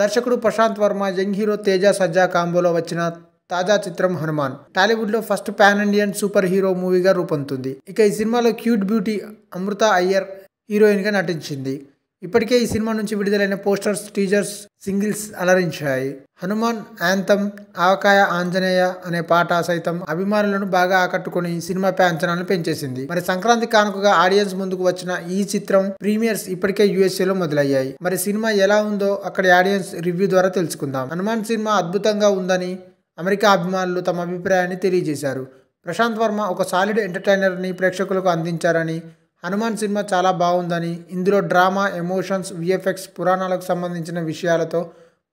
దర్శకుడు Prashanth Varma young hero Teja Sajja కాంబోలో వచ్చిన తాజా చిత్రం హనుమాన్ టాలీవుడ్ లో first pan Indian super hero మూవీగా రూపొందుతుంది. ఇక ఈ సినిమాలో cute beauty Amritha Aiyer heroine గా నటించింది. ఇప్పటికే ఈ సినిమా నుంచి విడుదలైన పోస్టర్స్, టీజర్స్, సింగిల్స్ అలరించాయి. హనుమాన్ యాంథమ్, ఆవకాయ ఆంజనేయ అనే పాట సైతం అభిమానులను బాగా ఆకట్టుకుని సినిమాపై అంచనాలను పెంచేసింది. మరి సంక్రాంతి కానుకగా ఆడియన్స్ ముందుకు వచ్చిన ఈ చిత్రం ప్రీమియర్స్ ఇప్పటికే యూఎస్ఏలో మొదలయ్యాయి. మరి సినిమా ఎలా ఉందో అక్కడి ఆడియన్స్ రివ్యూ ద్వారా తెలుసుకుందాం. హనుమాన్ సినిమా అద్భుతంగా ఉందని అమెరికా అభిమానులు తమ అభిప్రాయాన్ని తెలియజేశారు. ప్రశాంత్ వర్మ ఒక సాలిడ్ ఎంటర్టైనర్ని ప్రేక్షకులకు అందించారని, హనుమాన్ సినిమా చాలా బాగుందని, ఇందులో డ్రామా, ఎమోషన్స్, విఎఫ్ఎక్స్, పురాణాలకు సంబంధించిన విషయాలతో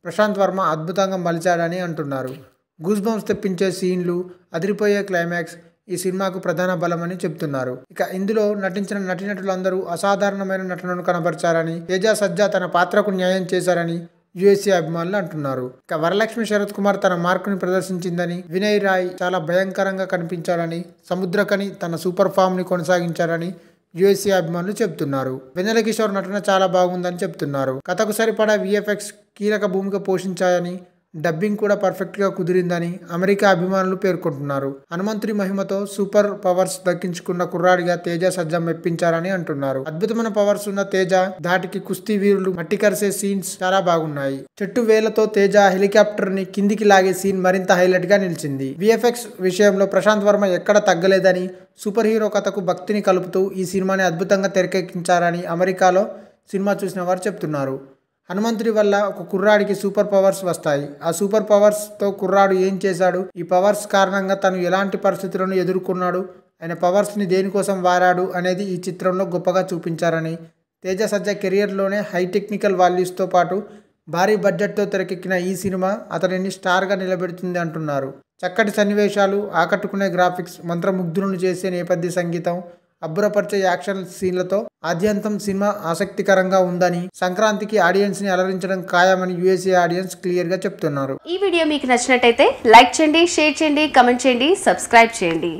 ప్రశాంత్ వర్మ అద్భుతంగా మలిచాడని అంటున్నారు. గూస్ బంప్స్ తెప్పించే సీన్లు, అదిరిపోయే క్లైమాక్స్ ఈ సినిమాకు ప్రధాన బలమని చెప్తున్నారు. ఇక ఇందులో నటించిన నటీనటులందరూ అసాధారణమైన నటనను కనబరిచారని, తేజ సజ్జా తన పాత్రకు న్యాయం చేశారని యుఎస్ఏ అభిమానులు అంటున్నారు. ఇక వరలక్ష్మి శరత్ కుమార్ తన మార్కుని ప్రదర్శించిందని, వినయ్ రాయ్ చాలా భయంకరంగా కనిపించాడని, సముద్రకని తన సూపర్ ఫామ్ ని కొనసాగించారని యుఎస్ఏ అభిమానులు చెప్తున్నారు. వెన్నెల కిషోర్ నటన చాలా బాగుందని చెప్తున్నారు. కథకు సరిపడా విఎఫ్ఎక్స్ కీలక భూమిక పోషించాయని, డబ్బింగ్ కూడా పర్ఫెక్ట్ గా కుదిరిందని అమెరికా అభిమానులు పేర్కొంటున్నారు. హనుమంతుడి మహిమతో సూపర్ పవర్స్ దక్కించుకున్న కుర్రాడిగా తేజ సజ్జా మెప్పించారని అంటున్నారు. అద్భుతమైన పవర్స్ ఉన్న తేజ ధాటికి కుస్తీ వీరులు మట్టి కరిసే సీన్స్ చాలా బాగున్నాయి. చెట్టు వేలతో తేజ హెలికాప్టర్ ని కిందికి లాగే సీన్ మరింత హైలైట్ గా నిలిచింది. విఎఫ్ఎక్స్ విషయంలో ప్రశాంత్ వర్మ ఎక్కడ తగ్గలేదని, సూపర్ హీరో కథకు భక్తిని కలుపుతూ ఈ సినిమాని అద్భుతంగా తెరకెక్కించారని అమెరికాలో సినిమా చూసిన వారు చెప్తున్నారు. హనుమంతుడి వల్ల ఒక కుర్రాడికి సూపర్ పవర్స్ వస్తాయి. ఆ సూపర్ పవర్స్ తో కుర్రాడు ఏం చేశాడు, ఈ పవర్స్ కారణంగా తను ఎలాంటి పరిస్థితులను ఎదుర్కొన్నాడు, ఆయన పవర్స్ ని దేనికోసం వాడాడు అనేది ఈ చిత్రంలో గొప్పగా చూపించారని, తేజ సజ్జా కెరియర్లోనే హై టెక్నికల్ వాల్యూస్తో పాటు భారీ బడ్జెట్తో తెరకెక్కిన ఈ సినిమా అతనిని స్టార్గా నిలబెడుతుంది అంటున్నారు. చక్కటి సన్నివేశాలు, ఆకట్టుకునే గ్రాఫిక్స్, మంత్రముగ్ధులను చేసే నేపథ్య సంగీతం, అబ్బురపరిచే యాక్షన్ సీన్లతో ఆద్యంతం సినిమా ఆసక్తికరంగా ఉందని, సంక్రాంతికి ఆడియన్స్ ని అలరించడం ఖాయమని యుఎస్ఏ ఆడియన్స్ క్లియర్ గా చెప్తున్నారు. ఈ వీడియో మీకు నచ్చినట్టయితే లైక్ చేయండి, షేర్ చేయండి, కమెంట్ చేయండి, సబ్స్క్రైబ్ చేయండి.